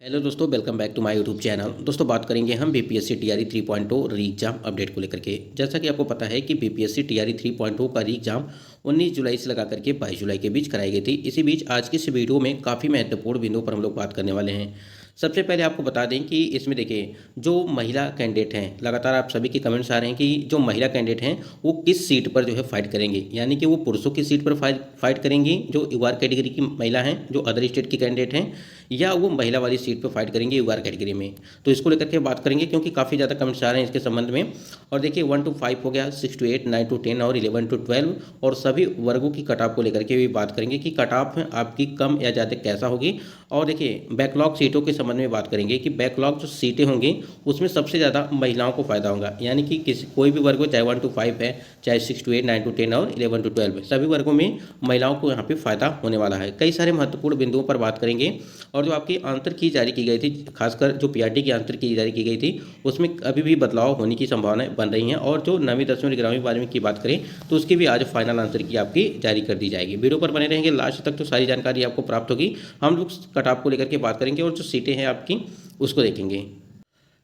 Hello दोस्तों, welcome back to my YouTube channel. दोस्तों, बात करेंगे हम बीपीएससी टीआरई 3.0 री एग्जाम अपडेट को लेकर के। जैसा कि आपको पता है कि बीपीएससी टीआरई 3.0 का री एग्जाम 19 जुलाई से लगा करके 22 जुलाई के बीच कराई गई थी। इसी बीच आज की इस वीडियो में काफ़ी महत्वपूर्ण बिंदुओं पर हम लोग बात करने वाले हैं। सबसे पहले आपको बता दें कि इसमें देखिए, जो महिला कैंडिडेट हैं, लगातार आप सभी के कमेंट्स आ रहे हैं कि जो महिला कैंडिडेट हैं वो किस सीट पर जो है फाइट करेंगे, यानी कि वो पुरुषों की सीट पर फाइट करेंगी जो यूआर कैटेगरी की महिला हैं, जो अदर स्टेट की कैंडिडेट हैं, या वो महिला वाली सीट पर फाइट करेंगे यूआर कैटेगरी में। तो इसको लेकर के बात करेंगे क्योंकि काफ़ी ज़्यादा कमेंट्स आ रहे हैं इसके संबंध में। और देखिए 1 to 5 हो गया, 6 to 8, 9 to 10 और 11 to 12 और सभी वर्गों की कट ऑफ को लेकर के भी बात करेंगे कि कट ऑफ आपकी कम या ज़्यादा कैसा होगी। और देखिए बैकलॉग सीटों के संबंध में बात करेंगे कि बैकलॉग जो सीटें होंगी उसमें सबसे ज़्यादा महिलाओं को फायदा होगा, यानी कि कोई भी वर्ग हो, चाहे 1 to 5 है, चाहे 6 to 8, 9 to 10 और 11 to 12 है, सभी वर्गों में महिलाओं को यहाँ पे फायदा होने वाला है। कई सारे महत्वपूर्ण बिंदुओं पर बात करेंगे। और जो आपकी आंतर की जारी की गई थी, खासकर जो पीआरटी की आंतर की जारी की गई थी, उसमें अभी भी बदलाव होने की संभावनाएं बन रही हैं। और जो 9वीं 10वीं और 11वीं 12वीं की बात करें तो उसकी भी आज फाइनल आंसर की आपकी जारी कर दी जाएगी। वीडियो पर बने रहेंगे लास्ट तक तो सारी जानकारी आपको प्राप्त होगी। हम लोग कट ऑफ को लेकर के बात करेंगे और जो सीटें हैं आपकी उसको देखेंगे।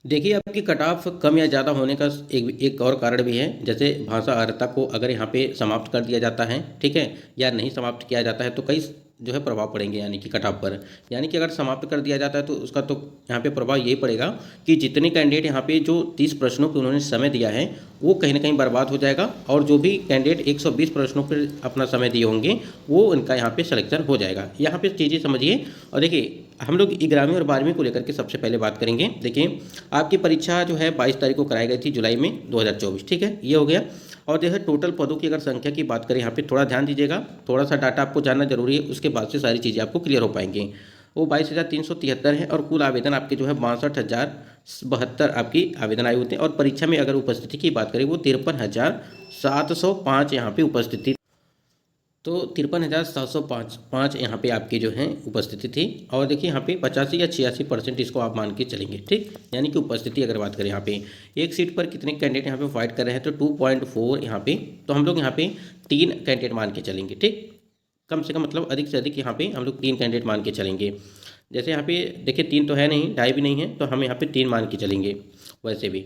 देखिए, आपकी कट ऑफ कम या ज़्यादा होने का एक और कारण भी है। जैसे भाषा अर्हता को अगर यहाँ पे समाप्त कर दिया जाता है, ठीक है, या नहीं समाप्त किया जाता है तो कई जो है प्रभाव पड़ेंगे, यानी कि कट ऑफ पर। यानी कि अगर समाप्त कर दिया जाता है तो उसका तो यहाँ पे प्रभाव यही पड़ेगा कि जितने कैंडिडेट यहाँ पे जो 30 प्रश्नों के उन्होंने समय दिया है वो कहीं ना कहीं बर्बाद हो जाएगा। और जो भी कैंडिडेट 120 प्रश्नों पर अपना समय दिए होंगे वो उनका यहाँ पे सिलेक्शन हो जाएगा। यहाँ पे चीज़ें समझिए। और देखिए, हम लोग 11वीं और 12वीं को लेकर के सबसे पहले बात करेंगे। देखिए, आपकी परीक्षा जो है 22 तारीख को कराई गई थी, जुलाई में 2024, ठीक है, ये हो गया। और जो है टोटल पदों की अगर संख्या की बात करें, यहाँ पे थोड़ा ध्यान दीजिएगा, थोड़ा सा डाटा आपको जानना जरूरी है, उसके बाद से सारी चीज़ें आपको क्लियर हो पाएंगी। वो 22,373 है और कुल आवेदन आपके जो है 62,072 आपकी आवेदन आए होते हैं। और परीक्षा में अगर उपस्थिति की बात करें वो 53,705 यहाँ पे उपस्थिति, तो 53,705 यहाँ पे आपकी जो है उपस्थिति थी। और देखिए यहाँ पे 85 या 86% इसको आप मान के चलेंगे, ठीक, यानी कि उपस्थिति अगर बात करें यहाँ पे एक सीट पर कितने कैंडिडेट यहाँ पे फाइट कर रहे हैं तो 2.4 यहाँ पे, तो हम लोग यहाँ पे 3 कैंडिडेट मान के चलेंगे, ठीक, कम से कम मतलब अधिक से अधिक यहाँ पे हम लोग 3 कैंडिडेट मान के चलेंगे। जैसे यहाँ पे देखिए 3 तो है नहीं, 2.5 भी नहीं है, तो हम यहाँ पे 3 मान के चलेंगे वैसे भी।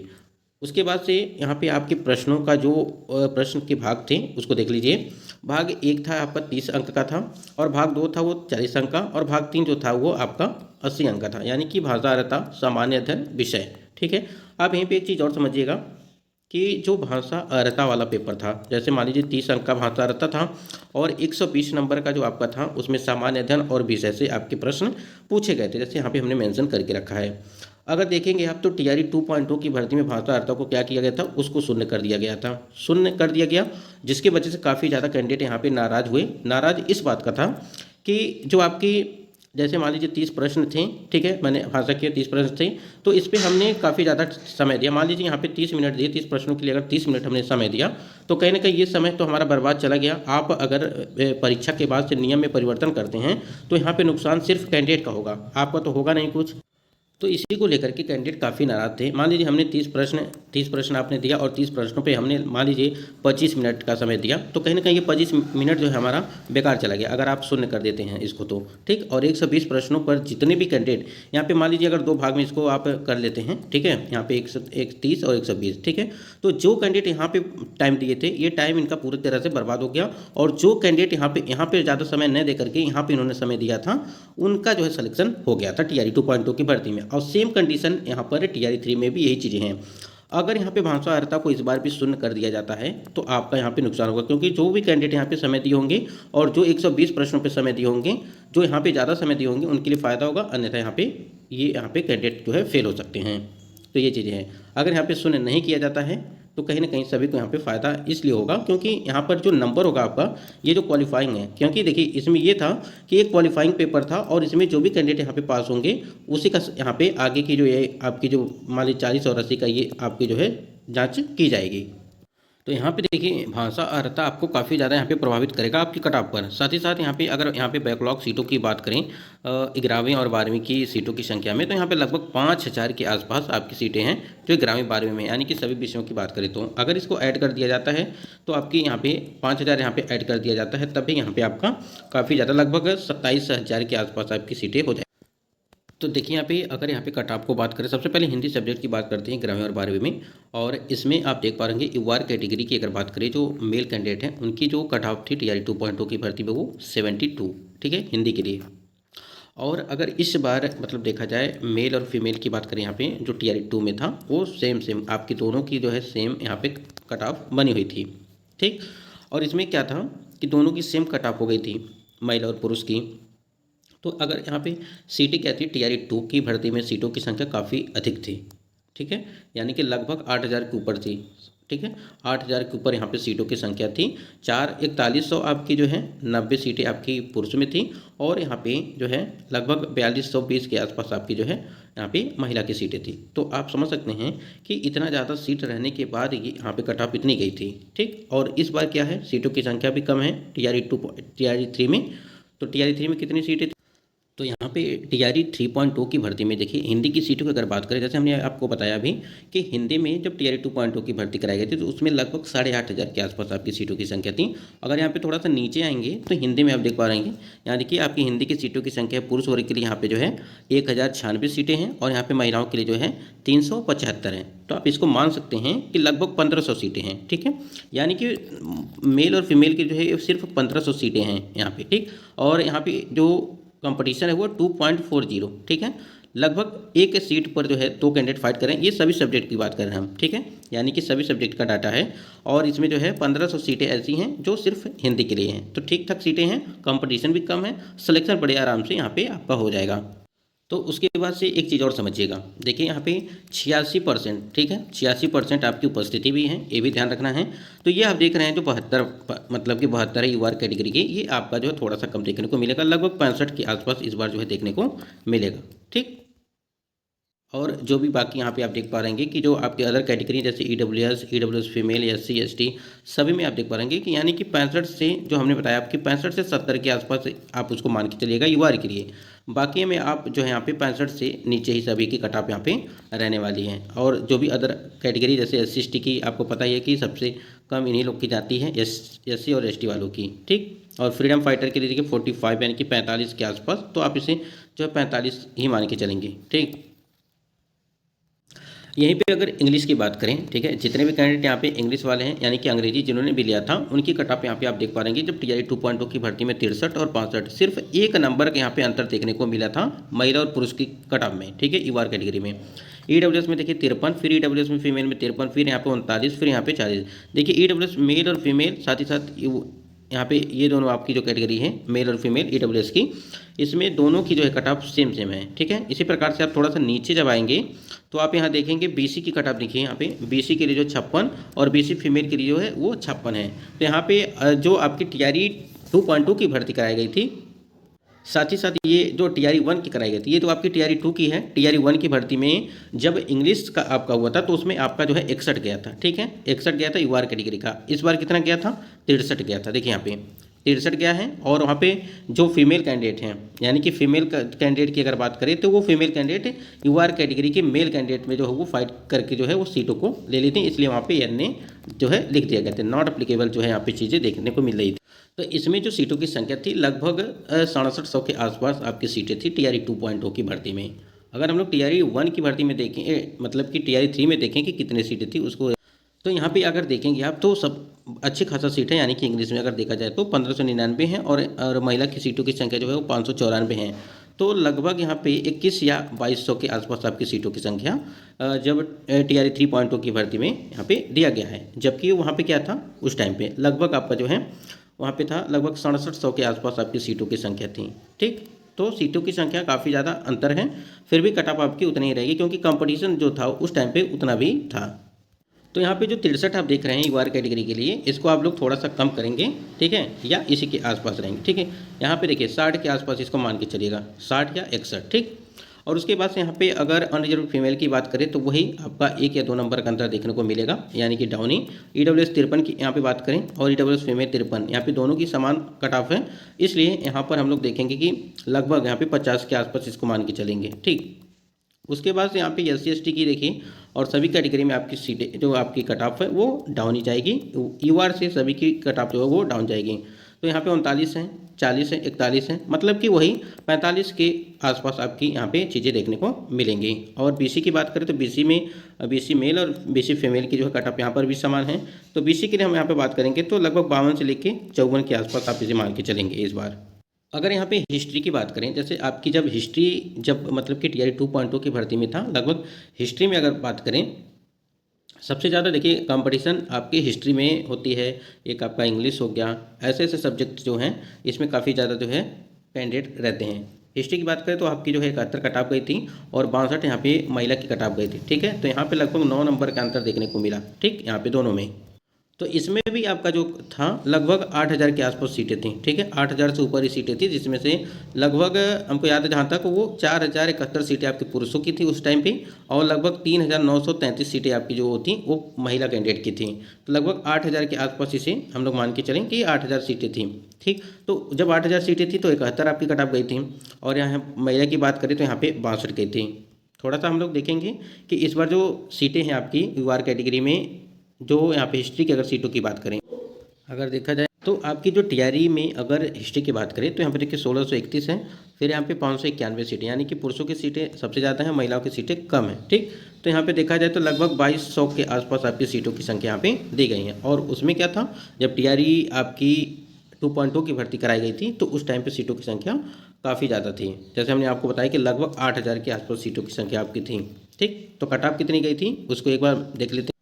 उसके बाद से यहाँ पे आपके प्रश्नों का जो प्रश्न के भाग थे उसको देख लीजिए। भाग 1 था आपका 30 अंक का था, और भाग 2 था वो 40 अंक का, और भाग 3 जो था वो आपका 80 अंक का था, यानी कि भाषा अर्हता सामान्य अध्ययन विषय, ठीक है। आप यहीं पे एक चीज़ और समझिएगा कि जो भाषा अर्हता वाला पेपर था, जैसे मान लीजिए 30 अंक का भाषा अर्हता था और 120 नंबर का जो आपका था उसमें सामान्य अध्ययन और विषय से आपके प्रश्न पूछे गए थे, जैसे यहाँ पे हमने मेंशन करके रखा है। अगर देखेंगे आप तो टीआरई 2.0 की भर्ती में भाषा अर्हता को क्या किया गया था, उसको शून्य कर दिया गया था, शून्य कर दिया गया, जिसकी वजह से काफ़ी ज़्यादा कैंडिडेट यहाँ पे नाराज़ हुए। नाराज़ इस बात का था कि जो आपकी जैसे मान लीजिए 30 प्रश्न थे, ठीक है, मैंने भाषा के 30 प्रश्न थे, तो इस पर हमने काफ़ी ज़्यादा समय दिया। मान लीजिए यहाँ पे 30 मिनट दिए, 30 प्रश्नों के लिए अगर 30 मिनट हमने समय दिया तो कहीं ना कहीं ये समय तो हमारा बर्बाद चला गया। आप अगर परीक्षा के बाद से नियम में परिवर्तन करते हैं तो यहाँ पे नुकसान सिर्फ कैंडिडेट का होगा, आपका तो होगा नहीं कुछ। तो इसी को लेकर के कैंडिडेट काफ़ी नाराज थे। मान लीजिए हमने 30 प्रश्न आपने दिया और 30 प्रश्नों पे हमने मान लीजिए 25 मिनट का समय दिया, तो कहीं ना कहीं ये 25 मिनट जो है हमारा बेकार चला गया अगर आप शून्य कर देते हैं इसको तो, ठीक। और 120 प्रश्नों पर जितने भी कैंडिडेट यहाँ पे मान लीजिए अगर 2 भाग में इसको आप कर लेते हैं, ठीक है, यहाँ पे 130 और 120, ठीक है, तो जो कैंडिडेट यहाँ पे टाइम दिए थे ये टाइम इनका पूरी तरह से बर्बाद हो गया। और जो कैंडिडेट यहाँ पे ज़्यादा समय न दे करके यहाँ पे इन्होंने समय दिया था उनका जो है सिलेक्शन हो गया था टीआरई 2.0 की भर्ती में। और सेम कंडीशन यहाँ पर टीआरई 3 में भी यही चीज़ें हैं। अगर यहाँ पे भाषा अर्हता को इस बार भी शून्य कर दिया जाता है तो आपका यहाँ पे नुकसान होगा, क्योंकि जो भी कैंडिडेट यहाँ पे समय दिए होंगे और जो 120 प्रश्नों पे समय दिए होंगे, जो यहाँ पे ज़्यादा समय दिए होंगे उनके लिए फ़ायदा होगा, अन्यथा यहाँ पे कैंडिडेट जो है फेल हो सकते हैं। तो ये चीज़ें हैं। अगर यहाँ पे शून्य नहीं किया जाता है तो कहीं ना कहीं सभी को यहाँ पे फ़ायदा इसलिए होगा क्योंकि यहाँ पर जो नंबर होगा आपका ये जो क्वालिफाइंग है, क्योंकि देखिए इसमें ये था कि एक क्वालिफाइंग पेपर था और इसमें जो भी कैंडिडेट यहाँ पे पास होंगे उसी का यहाँ पे आगे की जो ये आपकी जो मान लीजिए 40 और 80 का ये आपकी जो है जाँच की जाएगी। तो यहाँ पे देखिए भाषा अर्हता आपको काफ़ी ज़्यादा यहाँ पे प्रभावित करेगा आपकी कट ऑफ पर। साथ ही साथ यहाँ पे अगर यहाँ पे बैकलॉग सीटों की बात करें 11वीं और 12वीं की सीटों की संख्या में, तो यहाँ पे लगभग 5,000 के आसपास आपकी सीटें हैं जो 11वीं 12वीं में, यानी कि सभी विषयों की बात करें तो अगर इसको ऐड कर दिया जाता है तो आपकी यहाँ पे 5,000 यहाँ पे ऐड कर दिया जाता है, तभी यहाँ पे आपका काफ़ी ज़्यादा लगभग 27,000 के आसपास आपकी सीटें हो जाए। तो देखिए यहाँ पे कट ऑफ को बात करें, सबसे पहले हिंदी सब्जेक्ट की बात करते हैं 11वीं और 12वीं में। और इसमें आप देख पा रहे होंगे यूआर कैटेगरी की अगर बात करें, जो मेल कैंडिडेट हैं उनकी जो कट ऑफ थी टीआरई 2.2 की भर्ती में वो 72, ठीक है, हिंदी के लिए। और अगर इस बार मतलब देखा जाए मेल और फीमेल की बात करें, यहाँ पे जो टीआरई 2 में था वो सेम आपकी दोनों की जो है सेम यहाँ पे कट ऑफ बनी हुई थी, ठीक। और इसमें क्या था कि दोनों की सेम कट ऑफ हो गई थी, महिला और पुरुष की। तो अगर यहाँ पे सीटें क्या थी, टीआरई 2 की भर्ती में सीटों की संख्या काफ़ी अधिक थी, ठीक है, यानी कि लगभग 8,000 के ऊपर थी, ठीक है, 8,000 के ऊपर यहाँ पे सीटों की संख्या थी। 41,000 आपकी जो है 90 सीटें आपकी पुरुष में थी, और यहाँ पे जो है लगभग 4,220 के आसपास आपकी जो है यहाँ पे महिला की सीटें थी। तो आप समझ सकते हैं कि इतना ज़्यादा सीट रहने के बाद ये यहाँ पे कट ऑफ इतनी गई थी, ठीक। और इस बार क्या है, सीटों की संख्या भी कम है टीआरई 3 में। तो टीआरई 3 में कितनी सीटें थी, तो यहाँ पे टीआरई 3.2 की भर्ती में देखिए हिंदी की सीटों की अगर बात करें, जैसे हमने आपको बताया अभी कि हिंदी में जब टीआरई 2.2 की भर्ती कराई गई थी तो उसमें लगभग 8,500 के आसपास आपकी सीटों की संख्या थी। अगर यहाँ पे थोड़ा सा नीचे आएंगे तो हिंदी में आप देख पा रहे हैं, यहाँ देखिए आपकी हिंदी की सीटों की संख्या पुरुष वर्ग के लिए यहाँ पे जो है 1,096 सीटें हैं, और यहाँ पे महिलाओं के लिए जो है 375 हैं। तो आप इसको मान सकते हैं कि लगभग 1,500 सीटें हैं, ठीक है, यानी कि मेल और फीमेल की जो है सिर्फ 1,500 सीटें हैं यहाँ पे, ठीक। और यहाँ पे जो कंपटीशन है वो 2.40, ठीक है, लगभग एक सीट पर जो है 2 कैंडिडेट फाइट करें। ये सभी सब्जेक्ट की बात कर रहे हैं हम, ठीक है, यानी कि सभी सब्जेक्ट का डाटा है। और इसमें जो है 1,500 सीटें ऐसी हैं जो सिर्फ हिंदी के लिए हैं। तो ठीक ठाक सीटें हैं, कंपटीशन भी कम है, सिलेक्शन बड़े आराम से यहाँ पे आपका हो जाएगा। तो उसके बाद से एक चीज़ और समझिएगा, देखिए यहाँ पे 86%, ठीक है, 86% आपकी उपस्थिति भी है, ये भी ध्यान रखना है। तो ये आप देख रहे हैं जो 72 मतलब कि 72 है यूआर कैटेगरी की, ये आपका जो है थोड़ा सा कम देखने को मिलेगा, लगभग 65 के आसपास इस बार जो है देखने को मिलेगा, ठीक। और जो भी बाकी यहाँ पे आप देख पा रहेंगे कि जो आपके अदर कैटेगरी जैसे ईडब्ल्यूएस फीमेल, एससी एसटी, सभी में आप देख पा रहेंगे कि यानी कि 65 से जो हमने बताया आपकी 65 से 70 के आसपास आप उसको मान के चलिएगा यूआर के लिए। बाकी में आप जो है यहाँ पे 65 से नीचे ही सभी की कट ऑफ यहाँ पे रहने वाली हैं। और जो भी अदर कैटेगरी जैसे एससी एसटी की आपको पता ही है कि सबसे कम इन्हीं लोग की जाती है, एससी और एसटी वालों की, ठीक। और फ्रीडम फाइटर के लिए देखिए 45 यानी कि 45 के आसपास, तो आप इसे जो है 45 ही मान के चलेंगे, ठीक। यहीं पे अगर इंग्लिश की बात करें, ठीक है, जितने भी कैंडिडेट यहाँ पे इंग्लिश वाले हैं यानी कि अंग्रेजी जिन्होंने भी लिया था उनकी कट ऑफ यहाँ पे आप देख पा रहेंगे, जब टीआरई 2.2 की भर्ती में 63 और 65, सिर्फ एक नंबर का यहाँ पे अंतर देखने को मिला था महिला और पुरुष की कट ऑफ में, ठीक है, यूआर कैटेगरी में। ईडब्ल्यूएस में देखिए 53, फिर ईडब्ल्यूएस में फीमेल में 53, फिर यहाँ पे 39, फिर यहाँ पे 40। देखिए ईडब्ल्यूएस मेल और फीमेल साथ ही साथ यहाँ पे ये दोनों आपकी जो कैटेगरी है मेल और फीमेल ईडब्ल्यूएस की, इसमें दोनों की जो है कट ऑफ सेम है, ठीक है। इसी प्रकार से आप थोड़ा सा नीचे जब आएंगे तो आप यहाँ देखेंगे बीसी की कट ऑफ देखिए, यहाँ पे बीसी के लिए जो 56 और बीसी फीमेल के लिए जो है वो 56 है। तो यहाँ पे जो आपकी टीआरई 2.2 की भर्ती कराई गई थी, साथ ही साथ ये जो टीआरई 1 की कराई गई थी, ये तो आपकी टीआरई 2 की है। टीआरई 1 की भर्ती में जब इंग्लिश का आपका हुआ था तो उसमें आपका जो है 61 गया था, ठीक है, 61 गया था यूआर कैटेगरी का। इस बार कितना गया था, 63 गया था, देखिए यहाँ पे 63 गया है। और वहाँ पे जो फीमेल कैंडिडेट हैं यानी कि फीमेल कैंडिडेट की अगर बात करें तो वो फीमेल कैंडिडेट यूआर कैटेगरी के मेल कैंडिडेट में जो है वो फाइट करके जो है वो सीटों को ले ली थी, इसलिए वहाँ पे एन जो है लिख दिया गया था, नॉट अप्लीकेबल जो है यहाँ पे चीज़ें देखने को मिल रही थी। तो इसमें जो सीटों की संख्या थी लगभग 6700 के आसपास आपकी सीटें थी टीआरई 2.0 की भर्ती में। अगर हम लोग टीआरई 1 की भर्ती में देखें, मतलब कि टीआरई 3 में देखें कि कितने सीटें थी उसको, तो यहाँ पे अगर देखेंगे आप तो सब अच्छी खासा सीट है, यानी कि इंग्लिश में अगर देखा जाए तो 1599 है, और महिला की सीटों की संख्या जो है वो 594 है। तो लगभग यहाँ पे 21 या 2200 के आसपास आपकी सीटों की संख्या जब टीआरई 3.0 की भर्ती में यहाँ पे दिया गया है। जबकि वहाँ पे क्या था उस टाइम पे लगभग आपका जो है वहाँ पे था लगभग 6700 के आसपास आपकी सीटों की संख्या थी, ठीक। तो सीटों की संख्या काफ़ी ज़्यादा अंतर है, फिर भी कट ऑफ आपकी उतनी ही रहेगी क्योंकि कंपटीशन जो था उस टाइम पे उतना भी था। तो यहाँ पे जो 63 आप देख रहे हैं यूआर कैटेगरी के लिए, इसको आप लोग थोड़ा सा कम करेंगे, ठीक है, या इसी के आसपास रहेंगे, ठीक है। यहाँ पे देखिए 60 के आसपास इसको मान के चलिएगा, 60 या 61, ठीक। और उसके बाद से यहाँ पे अगर अनरिजर्व फीमेल की बात करें तो वही आपका 1 या 2 नंबर का अंतर देखने को मिलेगा, यानी कि डाउनी। ईडब्ल्यूएस 53 की यहाँ पे बात करें और ईडब्ल्यूएस फीमेल 53, यहाँ पे दोनों की समान कट ऑफ है, इसलिए यहाँ पर हम लोग देखेंगे कि लगभग यहाँ पे 50 के आसपास इसको मान के चलेंगे, ठीक। उसके बाद से यहाँ पे एससी एसटी की देखिए और सभी कैटेगरी में आपकी सीटें जो आपकी कट ऑफ है वो डाउन ही जाएगी, यूआर से सभी की कट ऑफ जो है वो डाउन जाएगी। तो यहाँ पे 39 है, 40 है, 41 है, मतलब कि वही 45 के आसपास आपकी यहाँ पे चीज़ें देखने को मिलेंगी। और बीसी की बात करें तो बीसी में बीसी मेल और बीसी फीमेल की जो है कट ऑफ यहाँ पर भी समान है। तो बीसी के लिए हम यहाँ पे बात करेंगे तो लगभग 52 से लेके 54 के आसपास आप इसे मान के चलेंगे इस बार। अगर यहाँ पे हिस्ट्री की बात करें, जैसे आपकी जब हिस्ट्री जब मतलब कि टीआरई 2.2 की भर्ती में था, लगभग हिस्ट्री में अगर बात करें सबसे ज़्यादा देखिए कंपटीशन आपकी हिस्ट्री में होती है। एक आपका इंग्लिश हो गया, ऐसे ऐसे सब्जेक्ट जो हैं इसमें काफ़ी ज़्यादा जो है कैंडिडेट रहते हैं। हिस्ट्री की बात करें तो आपकी जो है 71 कटाप गई थी और 62 यहाँ पे महिला की कटाप गई थी। ठीक है, तो यहाँ पे लगभग 9 नंबर का अंतर देखने को मिला। ठीक, यहाँ पे दोनों में तो इसमें भी आपका जो था लगभग 8000 के आसपास सीटें थी। ठीक है, 8000 से ऊपर ही सीटें थी, जिसमें से लगभग हमको याद है जहाँ तक वो 4071 सीटें आपके पुरुषों की थी उस टाइम पे और लगभग 3933 सीटें आपकी जो होती वो महिला कैंडिडेट की थी। तो लगभग 8000 के आसपास इसे हम लोग मान के चलें कि 8000 सीटें थी। ठीक, तो जब 8000 सीटें थी तो 71 आपकी कट ऑफ गई थी और यहाँ महिला की बात करें तो यहाँ पे 62 गई थी। थोड़ा सा हम लोग देखेंगे कि इस बार जो सीटें हैं आपकी यूआर कैटेगरी में, जो यहाँ पे हिस्ट्री की अगर सीटों की बात करें, अगर देखा जाए तो आपकी जो टीआरई में अगर हिस्ट्री की बात करें तो यहाँ पे देखिए 1631 है, फिर यहाँ पे 591 सीटें, यानी कि पुरुषों की सीटें सबसे ज़्यादा हैं, महिलाओं की सीटें कम हैं। ठीक, तो यहाँ पे देखा जाए तो लगभग 2200 के आसपास आपकी सीटों की संख्या यहाँ पे दी गई है। और उसमें क्या था, जब टीआरई आपकी 2.2 की भर्ती कराई गई थी तो उस टाइम पर सीटों की संख्या काफ़ी ज़्यादा थी। जैसे हमने आपको बताया कि लगभग 8000 के आसपास सीटों की संख्या आपकी थी। ठीक, तो कट ऑफ कितनी गई थी उसको एक बार देख लेते हैं।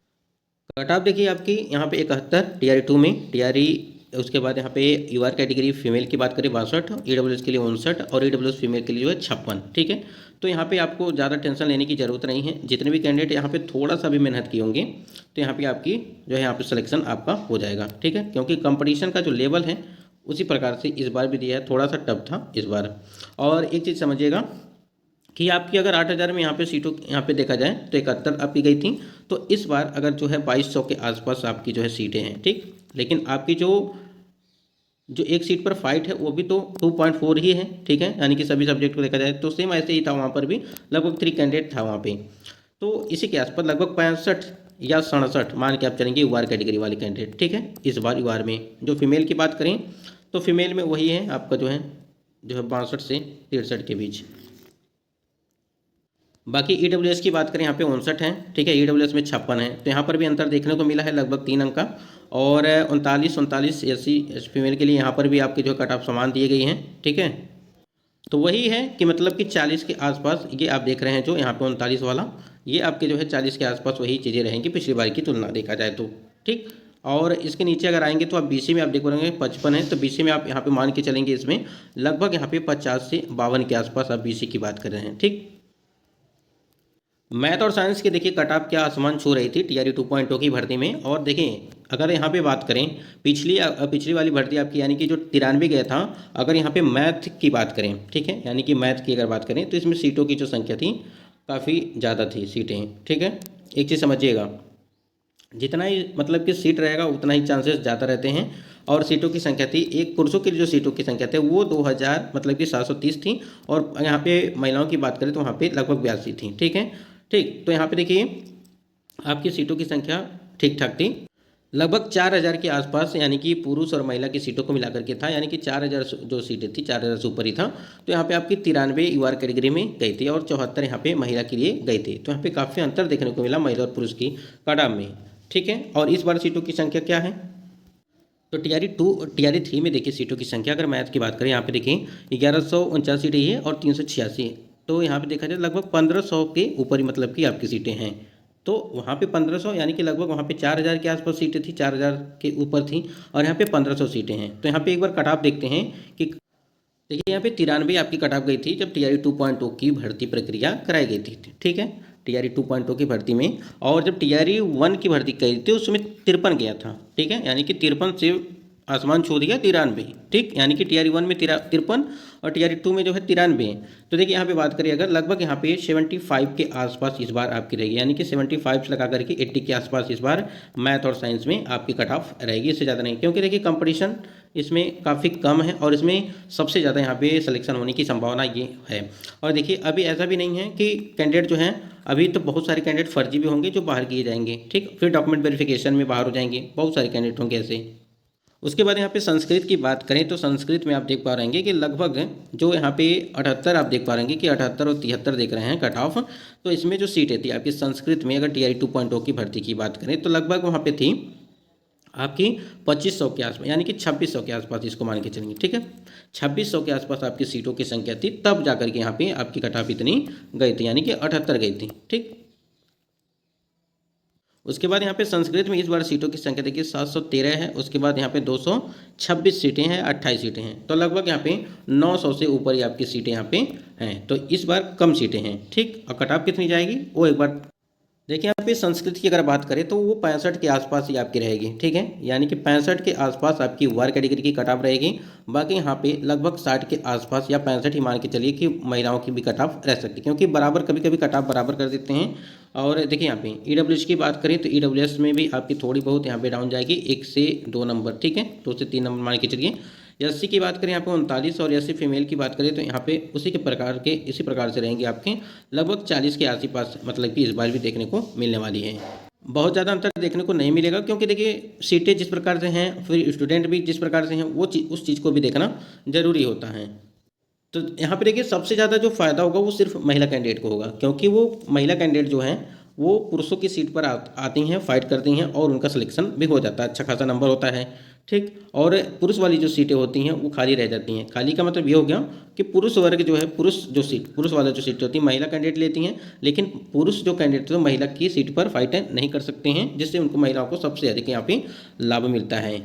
कट ऑफ देखिए आपकी यहाँ पे 71 टीआरई 2 में, टीआरई उसके बाद यहाँ पे यूआर कैटेगरी फीमेल की बात करें 62, ईडब्ल्यूएस के लिए 59 और ईडब्ल्यूएस फीमेल के लिए जो है 56। ठीक है, तो यहाँ पे आपको ज़्यादा टेंशन लेने की ज़रूरत नहीं है। जितने भी कैंडिडेट यहाँ पे थोड़ा सा भी मेहनत किए होंगे तो यहाँ पे आपकी जो है यहाँ पे सिलेक्शन आपका हो जाएगा। ठीक है, क्योंकि कंपटीशन का जो लेवल है उसी प्रकार से इस बार भी दिया है, थोड़ा सा टफ था इस बार। और एक चीज़ समझिएगा कि आपकी अगर 8000 में यहाँ पे सीटों यहाँ पे देखा जाए तो 71 आपकी गई थी, तो इस बार अगर जो है 2200 के आसपास आपकी जो है सीटें हैं। ठीक, लेकिन आपकी जो एक सीट पर फाइट है वो भी तो 2.4 ही है। ठीक है, यानी कि सभी सब्जेक्ट को देखा जाए तो सेम ऐसे ही था, वहाँ पर भी लगभग 3 कैंडिडेट था वहाँ पे। तो इसी के आसपास लगभग 65 या 67 मान के आप चलेंगे यूआर कैटेगरी वाले कैंडिडेट। ठीक है, इस बार यूआर में जो फीमेल की बात करें तो फीमेल में वही है आपका जो है 62 से 63 के बीच। बाकी ईडब्ल्यूएस की बात करें यहाँ पे 59 है। ठीक है, ईडब्ल्यूएस में 56 है, तो यहाँ पर भी अंतर देखने को मिला है लगभग 3 अंक का। और 39 एससी फीमेल के लिए यहाँ पर भी आपके जो कट ऑफ समान दिए गई हैं। ठीक है, तो वही है कि मतलब कि 40 के आसपास ये आप देख रहे हैं, जो यहाँ पे 39 वाला ये आपके जो है 40 के आसपास वही चीज़ें रहेंगी पिछली बार की तुलना देखा जाए तो। ठीक, और इसके नीचे अगर आएंगे तो आप बीसी में आप देख पाएंगे 55 है, तो बीसी में आप यहाँ पे मान के चलेंगे इसमें लगभग यहाँ पे 50 से 52 के आसपास आप बीसी की बात कर रहे हैं। ठीक, मैथ और साइंस के देखिए कट ऑफ क्या आसमान छू रही थी टीआरई 2.2 की भर्ती में। और देखिए अगर यहाँ पे बात करें पिछली वाली भर्ती आपकी यानी कि जो 93 गया था, अगर यहाँ पे मैथ की बात करें, ठीक है, यानी कि मैथ की अगर बात करें तो इसमें सीटों की जो संख्या थी काफ़ी ज़्यादा थी सीटें। ठीक है, एक चीज़ समझिएगा, जितना ही मतलब कि सीट रहेगा उतना ही चांसेस ज़्यादा रहते हैं। और सीटों की संख्या थी, एक पुरुषों की जो सीटों की संख्या थी वो 2000 मतलब कि 730 थी और यहाँ पे महिलाओं की बात करें तो वहाँ पे लगभग 82 थी। ठीक है, ठीक, तो यहाँ पे देखिए आपकी सीटों की संख्या ठीक ठाक थी, लगभग 4000 के आसपास, यानी कि पुरुष और महिला की सीटों को मिलाकर के था, यानी कि 4000 जो सीटें थी 4000 से ऊपर ही था। तो यहाँ पे आपकी 93 यूआर कैटेगरी में गई थी और 74 यहाँ पे महिला के लिए गई थी। तो यहाँ पे काफ़ी अंतर देखने को मिला महिला और पुरुष की कट में। ठीक है, और इस बार सीटों की संख्या क्या है तो टीआरई 3 में देखिए सीटों की संख्या अगर मैथ की बात करें यहाँ पे देखिए 1149 सीटें है और 386, तो यहाँ पे देखा जाए लगभग 1500 के ऊपर ही मतलब कि आपकी सीटें हैं। तो वहाँ पे 1500 यानी कि लगभग वहाँ पे 4000 के आसपास सीटें थी, 4000 के ऊपर थी और यहाँ पे 1500 सीटें हैं। तो यहाँ पे एक बार कट ऑफ देखते हैं कि देखिए यहाँ पे 93 आपकी कट ऑफ गई थी जब टीआरई 2.2 की भर्ती प्रक्रिया कराई गई थी। ठीक है, टीआरई 2.2 की भर्ती में, और जब टीआरई 1 की भर्ती करी थी उसमें 53 गया था। ठीक है, यानी कि 53 से आसमान छू दिया 93। ठीक, यानी कि टीआरई 1 में 53 और टीआरई 2 में जो है 93 है। तो देखिए यहाँ पे बात करें अगर लगभग यहाँ पे 75 के आसपास इस बार आपकी रहेगी, यानी कि 75 से लगा करके 80 के आसपास इस बार मैथ और साइंस में आपकी कट ऑफ रहेगी, इससे ज़्यादा नहीं, क्योंकि देखिए कंपटीशन इसमें काफ़ी कम है और इसमें सबसे ज़्यादा यहाँ पे सिलेक्शन होने की संभावना ये है। और देखिए अभी ऐसा भी नहीं है कि कैंडिडेट जो हैं, अभी तो बहुत सारे कैंडिडेट फर्जी भी होंगे जो बाहर किए जाएंगे। ठीक, फिर डॉक्यूमेंट वेरिफिकेशन में बाहर हो जाएंगे, बहुत सारे कैंडिडेट होंगे ऐसे। उसके बाद यहाँ पे संस्कृत की बात करें तो संस्कृत में आप देख पा रहेंगे कि लगभग जो यहाँ पे 78 आप देख पा रहेंगे कि 78 और 73 देख रहे हैं कट ऑफ। तो इसमें जो सीटें थी आपकी संस्कृत में, अगर TRE 2.0 की भर्ती की बात करें तो लगभग वहाँ पे थी आपकी 2500 के आसपास, यानी कि 2600 के आसपास इसको मान के चलेंगे, ठीक है। 2600 के आसपास आपकी सीटों की संख्या थी, तब जाकर के यहाँ पे आपकी कट ऑफ इतनी गई थी, यानी कि 78 गई थी, ठीक। उसके बाद यहाँ पे संस्कृत में इस बार सीटों की संख्या देखिए 713 है। उसके बाद यहाँ पे 226 सीटें हैं, 28 सीटें हैं, तो लगभग यहाँ पे 900 से ऊपर ही आपकी सीटें यहाँ पे हैं। तो इस बार कम सीटें हैं, ठीक। और कट ऑफ कितनी जाएगी वो एक बार देखिए। यहाँ पे संस्कृत की अगर बात करें तो वो 65 के आसपास ही आपकी रहेगी, ठीक है। यानी कि 65 के आसपास आपकी वार कैटेगरी की कट ऑफ रहेगी। बाकी यहाँ पे लगभग 60 के आसपास या 65 ही मान के चलिए कि महिलाओं की भी कट ऑफ रह सकती है, क्योंकि बराबर कभी कभी कट ऑफ बराबर कर देते हैं। और देखिए यहाँ पे EWS की बात करें तो EWS में भी आपकी थोड़ी बहुत यहाँ पे डाउन जाएगी, 1 से 2 नंबर, ठीक है, 2 से 3 नंबर मान के चलिए। SC की बात करें यहाँ पे 39, और SC फीमेल की बात करें तो यहाँ पे इसी प्रकार से रहेंगे आपके लगभग 40 के आसपास, मतलब कि इस बार भी देखने को मिलने वाली है। बहुत ज़्यादा अंतर देखने को नहीं मिलेगा, क्योंकि देखिए सीटें जिस प्रकार से हैं, फिर स्टूडेंट भी जिस प्रकार से हैं, वो उस चीज़ को भी देखना जरूरी होता है। तो यहाँ पे देखिए सबसे ज़्यादा जो फायदा होगा वो सिर्फ महिला कैंडिडेट को होगा, क्योंकि वो महिला कैंडिडेट जो हैं वो पुरुषों की सीट पर आती हैं, फाइट करती हैं, और उनका सिलेक्शन भी हो जाता है, अच्छा खासा नंबर होता है, ठीक। और पुरुष वाली जो सीटें होती हैं वो खाली रह जाती हैं। खाली का मतलब ये हो गया कि पुरुष वर्ग जो है, पुरुष वाला जो सीट होती है महिला कैंडिडेट लेती हैं, लेकिन पुरुष जो कैंडिडेट तो महिला की सीट पर फाइट नहीं कर सकते हैं, जिससे उनको महिलाओं को सबसे अधिक यहाँ पे लाभ मिलता है।